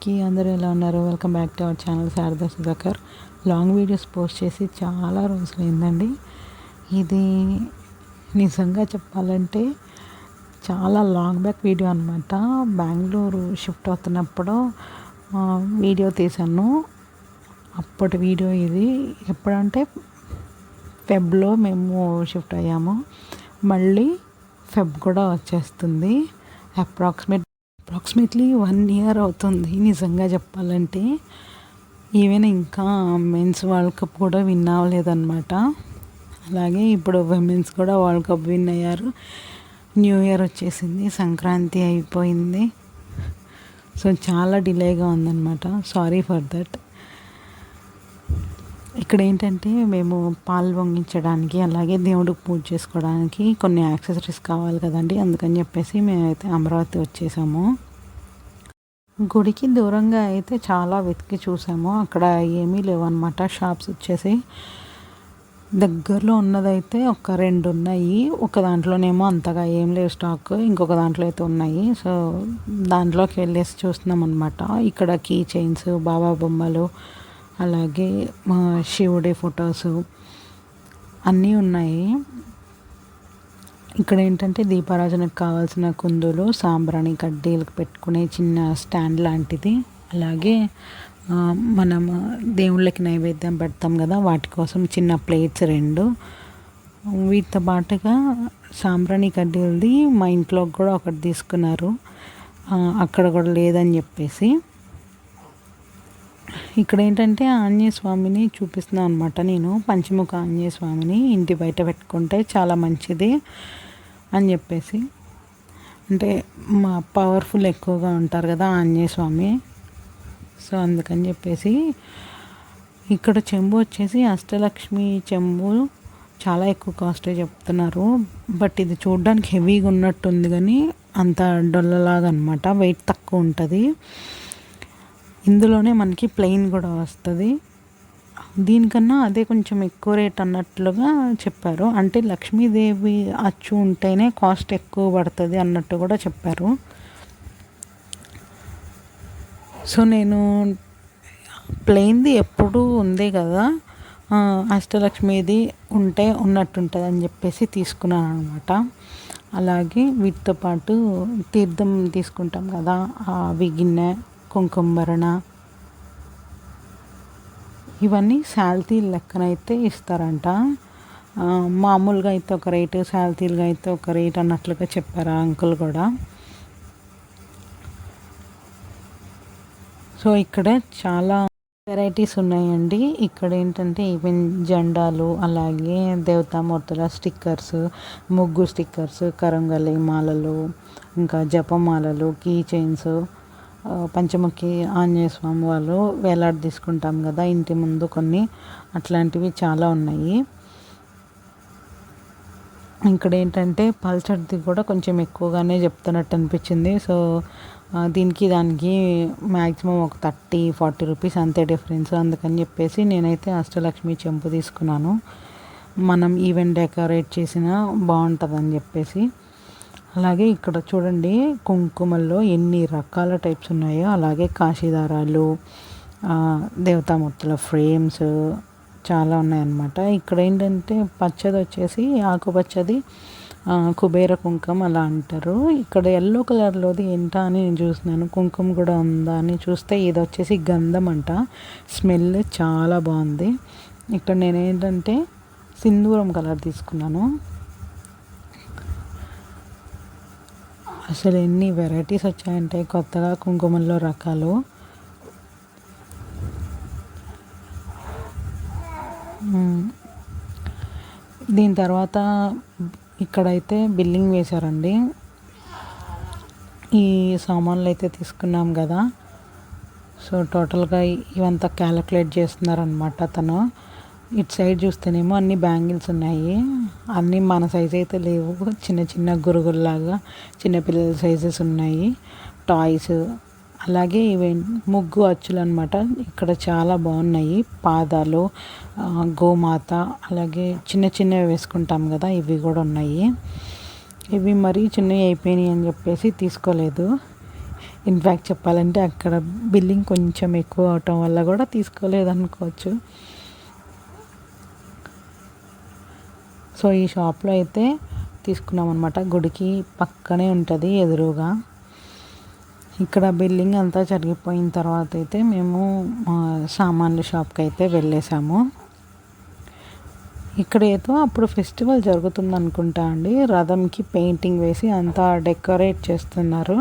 అందరికీ అందరూ ఎలా ఉన్నారు? Welcome back to our channel Sharada Sudhakar. Long videos post చేసి చాలా రోజులైందండి. ఇది నిజంగా చెప్పాలంటే చాలా లాంగ్ బ్యాక్ వీడియో అనమాట. బెంగళూరు షిఫ్ట్ అవుతున్నప్పుడు వీడియో తీశాను. అప్పటి వీడియో ఇది. ఎప్పుడంటే ఫెబ్లో మేము షిఫ్ట్ అయ్యాము. మళ్ళీ ఫెబ్ కూడా వచ్చేస్తుంది. అప్రాక్సిమేట్లీ 1 year అవుతుంది నిజంగా చెప్పాలంటే. ఈవెన్ ఇంకా మెన్స్ వరల్డ్ కప్ కూడా విన్ అవ్వలేదన్నమాట. అలాగే ఇప్పుడు విమెన్స్ కూడా వరల్డ్ కప్ విన్ అయ్యారు. న్యూ ఇయర్ వచ్చేసింది, సంక్రాంతి అయిపోయింది. సో చాలా డిలేగా ఉందన్నమాట. Sorry for that. ఇక్కడ ఏంటంటే మేము పాలు పొంగించడానికి అలాగే దేవుడికి పూజ చేసుకోవడానికి కొన్ని యాక్సెసరీస్ కావాలి కదండి. అందుకని చెప్పేసి మేమైతే అమరావతి వచ్చేసాము. గుడికి దూరంగా అయితే చాలా వెతికి చూసాము. అక్కడ ఏమీ లేవన్నమాట. షాప్స్ వచ్చేసి దగ్గరలో ఉన్నదైతే ఒక 2 ఉన్నాయి. ఒక దాంట్లోనేమో అంతగా ఏం లేవు స్టాక్, ఇంకొక దాంట్లో అయితే ఉన్నాయి. సో దాంట్లోకి వెళ్ళేసి చూస్తున్నాం అనమాట. ఇక్కడ కీ చైన్స్, బాబా బొమ్మలు, అలాగే శివుడి ఫొటోసు అన్నీ ఉన్నాయి. ఇక్కడ ఏంటంటే దీపారాజనకు కావాల్సిన కుందులు, సాంబ్రాణి కడ్డీలకు పెట్టుకునే చిన్న స్టాండ్ లాంటిది, అలాగే మనం దేవుళ్ళకి నైవేద్యం పెడతాం కదా, వాటి కోసం చిన్న ప్లేట్స్ 2. వీటితో పాటుగా సాంబ్రాణి కడ్డీలది మా ఇంట్లోకి కూడా ఒకటి తీసుకున్నారు. అక్కడ కూడా లేదని చెప్పేసి ఇక్కడ ఏంటంటే ఆంజనేయ స్వామిని చూపిస్తున్నాను అనమాట. నేను పంచముఖ ఆంజనేయ స్వామిని ఇంటి బయట పెట్టుకుంటే చాలా మంచిది అని చెప్పేసి, అంటే మా పవర్ఫుల్ ఎక్కువగా ఉంటారు కదా ఆంజనేయ స్వామి. సో అందుకని చెప్పేసి ఇక్కడ చెంబు వచ్చేసి అష్టలక్ష్మి చెంబు చాలా ఎక్కువ కాస్ట్ చెప్తున్నారు. బట్ ఇది చూడడానికి హెవీగా ఉన్నట్టుంది కానీ అంత డొల్లలాగా అనమాట. వెయిట్ తక్కువ ఉంటుంది. ఇందులోనే మనకి ప్లెయిన్ కూడా వస్తుంది. దీనికన్నా అదే కొంచెం ఎక్కువ రేట్ అన్నట్లుగా చెప్పారు. అంటే లక్ష్మీదేవి అచ్చు ఉంటేనే కాస్ట్ ఎక్కువ పడుతుంది అన్నట్టు కూడా చెప్పారు. సో నేను ప్లెయిన్ది ఎప్పుడూ ఉంది కదా, అష్టలక్ష్మిది ఉంటే ఉన్నట్టుంటుంది అని చెప్పేసి తీసుకున్నాను అనమాట. అలాగే వీటితో పాటు తీర్థం తీసుకుంటాం కదా, అవి గిన్నె, కుంకుమభరణ, ఇవన్నీ శాల్తీ లెక్కనైతే ఇస్తారంట. మామూలుగా అయితే ఒక రేటు, శాల్తీలుగా అయితే ఒక రేట్ అన్నట్లుగా చెప్పారు ఆ అంకుల్ కూడా. సో ఇక్కడ చాలా వెరైటీస్ ఉన్నాయండి. ఇక్కడ ఏంటంటే ఈవెన్ జెండాలు, అలాగే దేవతామూర్తుల స్టిక్కర్స్, ముగ్గు స్టిక్కర్స్, కరంగలి మాలలు, ఇంకా జపమాలలు, కీ చైన్స్, పంచముఖి ఆంజనేయ స్వామి వాళ్ళు వేలాడి తీసుకుంటాం కదా ఇంటి ముందు కొన్ని, అట్లాంటివి చాలా ఉన్నాయి. ఇక్కడ ఏంటంటే పల్చర్ది కూడా కొంచెం ఎక్కువగానే చెప్తున్నట్టు అనిపించింది. సో దీనికి దానికి మ్యాక్సిమం ఒక 30-40 రూపీస్ అంతే డిఫరెన్స్. అందుకని చెప్పేసి నేనైతే అష్టలక్ష్మి చెంపు తీసుకున్నాను. మనం ఈవెంట్ డెకరేట్ చేసినా బాగుంటుందని చెప్పేసి. అలాగే ఇక్కడ చూడండి కుంకుమల్లో ఎన్ని రకాల టైప్స్ ఉన్నాయో, అలాగే కాశీదారాలు, దేవతామూర్తుల ఫ్రేమ్స్ చాలా ఉన్నాయన్నమాట. ఇక్కడ ఏంటంటే పచ్చది వచ్చేసి ఆకుపచ్చది కుబేర కుంకుమ అలా అంటారు. ఇక్కడ ఎల్లో కలర్లోది ఏంటా అని నేను చూస్తున్నాను. కుంకుమ కూడా ఉందా అని చూస్తే ఇది వచ్చేసి గంధం అంట. స్మెల్ చాలా బాగుంది. ఇక్కడ నేను ఏంటంటే సింధూరం కలర్ తీసుకున్నాను. అసలు ఎన్ని వెరైటీస్ వచ్చాయంటే కొత్తగా కుంకుమల్లో రకాలు. దీని తర్వాత ఇక్కడైతే బిల్లింగ్ వేశారండి. ఈ సామాన్లు అయితే తీసుకున్నాం కదా, సో టోటల్గా ఇవంతా క్యాలిక్యులేట్ చేస్తున్నారనమాట తను. ఇటు సైడ్ చూస్తేనేమో అన్ని బ్యాంగిల్స్ ఉన్నాయి. అన్నీ మన సైజ్ అయితే లేవు, చిన్న చిన్న గురుగుల్లాగా చిన్నపిల్లల సైజెస్ ఉన్నాయి. టాయ్స్, అలాగే ఇవి ముగ్గు అచ్చులు అనమాట. ఇక్కడ చాలా బాగున్నాయి. పాదాలు, గోమాత, అలాగే చిన్న చిన్నవి వేసుకుంటాం కదా ఇవి కూడా ఉన్నాయి. ఇవి మరీ చిన్నవి అయిపోయినాయి అని చెప్పేసి తీసుకోలేదు. ఇన్ఫ్యాక్ట్ చెప్పాలంటే అక్కడ బిల్లింగ్ కొంచెం ఎక్కువ అవటం వల్ల కూడా తీసుకోలేదనుకోవచ్చు. సో ఈ షాప్లో అయితే తీసుకున్నాం అనమాట. గుడికి పక్కనే ఉంటుంది ఎదురుగా. ఇక్కడ బిల్లింగ్ అంతా జరిగిపోయిన తర్వాత అయితే మేము సామాన్ల షాప్కి అయితే వెళ్ళేసాము. ఇక్కడ ఏదో అప్పుడు ఫెస్టివల్ జరుగుతుంది అనుకుంటా అండి. రథంకి పెయింటింగ్ వేసి అంతా డెకరేట్ చేస్తున్నారు.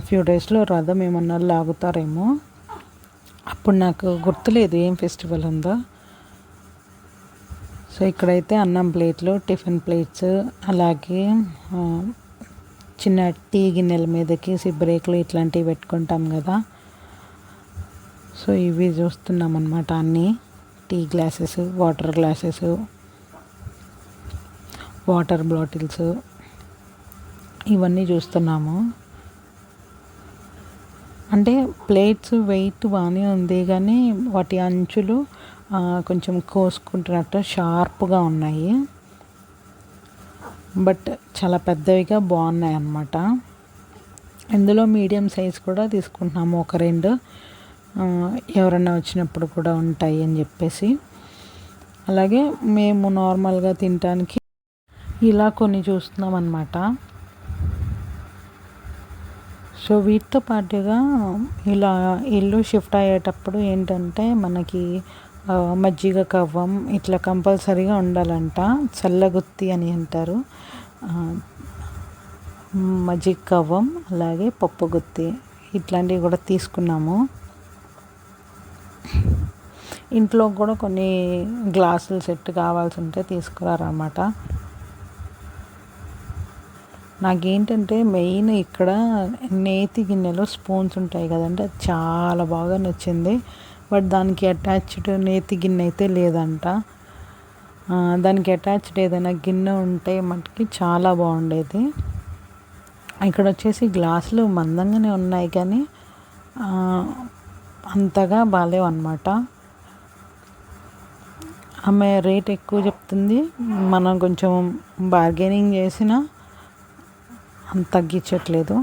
ఫ్యూ డేస్లో రథం ఏమన్నా లాగుతారేమో. అప్పుడు నాకు గుర్తులేదు ఏం ఫెస్టివల్ ఉందో. సో ఇక్కడైతే అన్నం ప్లేట్లు, టిఫిన్ ప్లేట్స్, అలాగే చిన్న టీ గిన్నెల మీదకి సిబ్బరేకులు ఇట్లాంటివి పెట్టుకుంటాం కదా. సో ఇవి చూస్తున్నాం అన్నమాట. అన్నీ tea glasses, water glasses, water bottles ఇవన్నీ చూస్తున్నాము. అంటే ప్లేట్స్ వెయిట్ బాగానే ఉంది కానీ వాటి అంచులు కొంచెం కోసుకుంటున్నట్టు షార్ప్గా ఉన్నాయి. బట్ చాలా పెద్దవిగా బాగున్నాయి అన్నమాట. ఇందులో మీడియం సైజ్ కూడా తీసుకుంటున్నాము, ఒక 2 ఎవరన్నా వచ్చినప్పుడు కూడా ఉంటాయి అని చెప్పేసి. అలాగే మేము నార్మల్గా తినడానికి ఇలా కొన్ని చూస్తున్నాం అన్నమాట. సో వీటితో పాటుగా ఇలా ఇల్లు షిఫ్ట్ అయ్యేటప్పుడు ఏంటంటే మనకి మజ్జిగ కవ్వం ఇట్లా కంపల్సరీగా ఉండాలంట. చల్లగుత్తి అని అంటారు. మజ్జిగ కవ్వం అలాగే పప్పు గుత్తి ఇట్లాంటివి కూడా తీసుకున్నాము. ఇంట్లో కూడా కొన్ని గ్లాసులు సెట్ కావాల్సి ఉంటే తీసుకురారన్నమాట. నాకేంటంటే మెయిన్ ఇక్కడ నేతి గిన్నెలో స్పూన్స్ ఉంటాయి కదండి, అది చాలా బాగా నచ్చింది. బట్ దానికి అటాచ్డ్ నేతి గిన్నె అయితే లేదంట. దానికి అటాచ్డ్ ఏదైనా గిన్నె ఉంటే మటుకి చాలా బాగుండేది. ఇక్కడ వచ్చేసి గ్లాసులు మందంగానే ఉన్నాయి కానీ అంతగా బాగాలేవు అన్నమాట. ఆమె రేట్ ఎక్కువ చెప్తుంది, మనం కొంచెం బార్గెనింగ్ చేసినా అంత తగ్గించట్లేదు.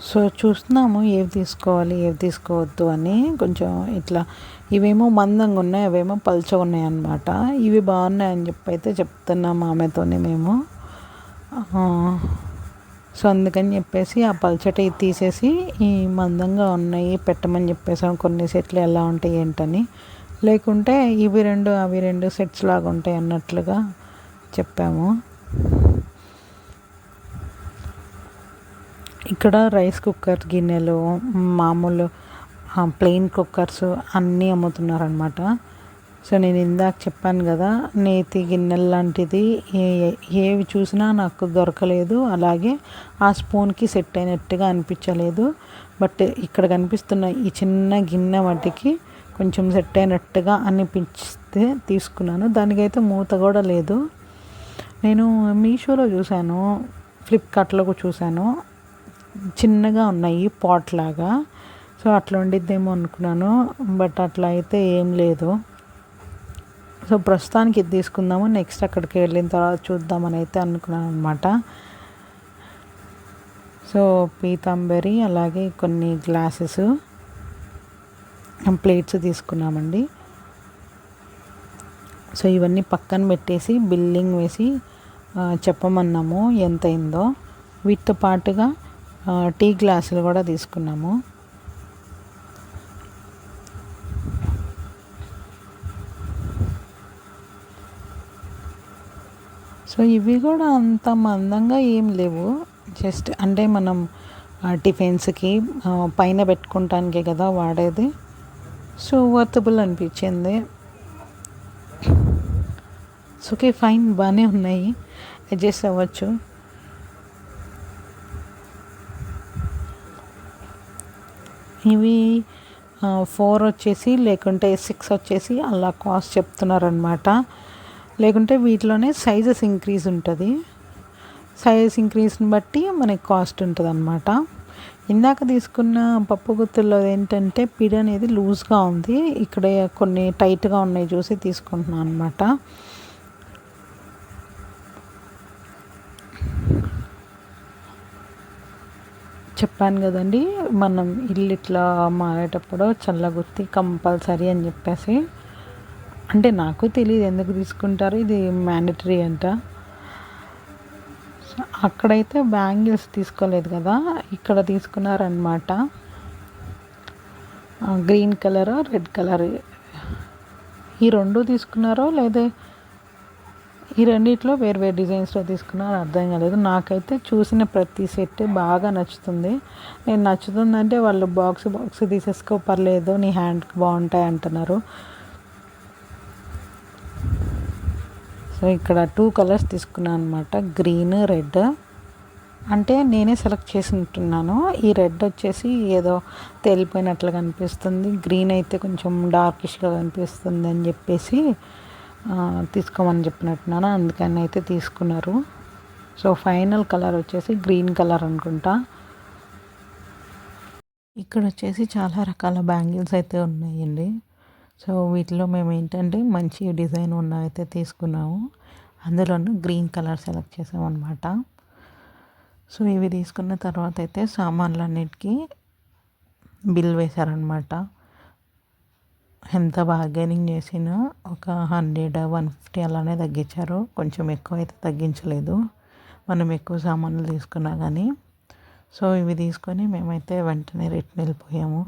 సో చూస్తున్నాము ఏవి తీసుకోవాలి ఏవి తీసుకోవద్దు అని. కొంచెం ఇట్లా ఇవేమో మందంగా ఉన్నాయి, అవేమో పల్చగా ఉన్నాయి అన్నమాట. ఇవి బాగున్నాయని చెప్పి అయితే చెప్తున్నాము ఆమెతోనే మేము. సో అందుకని చెప్పేసి ఆ పల్చటి తీసేసి ఈ మందంగా ఉన్నాయి పెట్టమని చెప్పేసాం. కొన్ని సెట్లు ఎలా ఉంటాయి ఏంటని, లేకుంటే ఇవి 2 అవి 2 సెట్స్ లాగా ఉంటాయి అన్నట్లుగా చెప్పాము. ఇక్కడ రైస్ కుక్కర్ గిన్నెలు, మామూలు ప్లెయిన్ కుక్కర్స్ అన్నీ అమ్ముతున్నారనమాట. సో నేను ఇందాక చెప్పాను కదా, నేతి గిన్నెలు లాంటిది ఏవి చూసినా నాకు దొరకలేదు. అలాగే ఆ స్పూన్కి సెట్ అయినట్టుగా అనిపించలేదు. బట్ ఇక్కడ కనిపిస్తున్న ఈ చిన్న గిన్నె వాటికి కొంచెం సెట్ అయినట్టుగా అనిపిస్తే తీసుకున్నాను. దానికైతే మూత కూడా లేదు. నేను మీషోలో చూశాను, ఫ్లిప్కార్ట్లో కూడా చూశాను, చిన్నగా ఉన్నాయి పాట్ లాగా. సో అట్లా ఉండిద్దేమో అనుకున్నాను, బట్ అట్లా అయితే ఏం లేదు. సో ప్రస్తుతానికి ఇది తీసుకుందాము, నెక్స్ట్ అక్కడికి వెళ్ళిన తర్వాత చూద్దామని అయితే అనుకున్నాను అనమాట. సో పీతాంబరి అలాగే కొన్ని గ్లాసెస్, ప్లేట్స్ తీసుకున్నామండి. సో ఇవన్నీ పక్కన పెట్టేసి బిల్లింగ్ వేసి చెప్పమన్నాము ఎంత అయిందో. వీటితో పాటుగా టీ గ్లాసులు కూడా తీసుకున్నాము. సో ఇవి కూడా అంత మందంగా ఏం లేవు, జస్ట్ అంటే మనం టిఫిన్స్కి పైన పెట్టుకుంటానికే కదా వాడేది. సో వర్తబుల్ అనిపించింది. సో ఓకే ఫైన్, బాగానే ఉన్నాయి, అడ్జస్ట్ అవ్వచ్చు. ఇవి 4 వచ్చేసి లేకుంటే 6 వచ్చేసి అలా కాస్ట్ చెప్తున్నారనమాట. లేకుంటే వీటిలోనే సైజెస్ ఇంక్రీజ్ ఉంటుంది, సైజ్ ఇంక్రీజ్ని బట్టి మనకి కాస్ట్ ఉంటుంది అనమాట. ఇందాక తీసుకున్న పప్పు గుత్తుల్లో ఏంటంటే పిడి అనేది లూజ్గా ఉంది, ఇక్కడ కొన్ని టైట్గా ఉన్నాయి చూసి తీసుకుంటున్నాను అనమాట. చెప్పాను కదండి, మనం ఇల్లు ఇట్లా మారేటప్పుడు చల్లగుత్తి కంపల్సరీ అని చెప్పేసి. అంటే నాకు తెలియదు ఎందుకు తీసుకుంటారు, ఇది మ్యాండటరీ అంట. అక్కడైతే బ్యాంగిల్స్ తీసుకోలేదు కదా, ఇక్కడ తీసుకున్నారనమాట. గ్రీన్ కలర్, రెడ్ కలర్ ఈ రెండు తీసుకున్నారో లేదా ఈ రెండిట్లో వేరు వేరు డిజైన్స్లో తీసుకున్నారో అర్థం కాలేదు. నాకైతే చూసిన ప్రతి సెట్ బాగా నచ్చుతుంది. నేను నచ్చుతుందంటే వాళ్ళు బాక్స్ తీసేసుకో పర్లేదు, నీ హ్యాండ్కి బాగుంటాయి అంటున్నారు. సో ఇక్కడ 2 కలర్స్ తీసుకున్నాను అనమాట, గ్రీన్, రెడ్. అంటే నేనే సెలెక్ట్ చేసినట్టున్నాను. ఈ రెడ్ వచ్చేసి ఏదో తేలిపోయినట్లు కనిపిస్తుంది, గ్రీన్ అయితే కొంచెం డార్కిష్గా కనిపిస్తుంది అని చెప్పేసి తీసుకోమని చెప్పినట్టున్నాను. అందుకని అయితే తీసుకున్నారు. సో ఫైనల్ కలర్ వచ్చేసి గ్రీన్ కలర్ అనుకుంటా. ఇక్కడ వచ్చేసి చాలా రకాల బ్యాంగిల్స్ అయితే ఉన్నాయండి. సో వీటిలో మేము ఏంటంటే మంచి డిజైన్ ఉన్నవైతే తీసుకున్నాము. అందులోనూ గ్రీన్ కలర్ సెలెక్ట్ చేసామన్నమాట. సో ఇవి తీసుకున్న తర్వాత అయితే సామాన్లన్నిటికీ బిల్ వేశారనమాట. ఎంత బార్గెనింగ్ చేసినా ఒక 100, 150 అలానే తగ్గించారు. కొంచెం ఎక్కువ అయితే తగ్గించలేదు, మనం ఎక్కువ సామాన్లు తీసుకున్నా కానీ. సో ఇవి తీసుకొని మేమైతే వెంటనే రిటర్న్ వెళ్ళిపోయాము.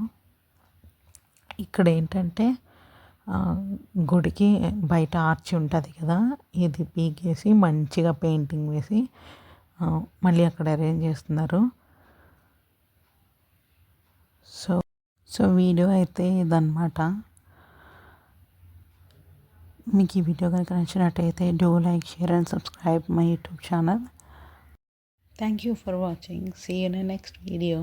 ఇక్కడ ఏంటంటే గుడికి బయట ఆర్చి ఉంటుంది కదా, ఇది పీకేసి మంచిగా పెయింటింగ్ వేసి మళ్ళీ అక్కడ అరేంజ్ చేస్తున్నారు. సో వీడియో అయితే ఇదన్నమాట. మీకు ఈ వీడియో కనుక నచ్చినట్టయితే do like, share and subscribe my YouTube channel. Thank you for watching. See you in next video.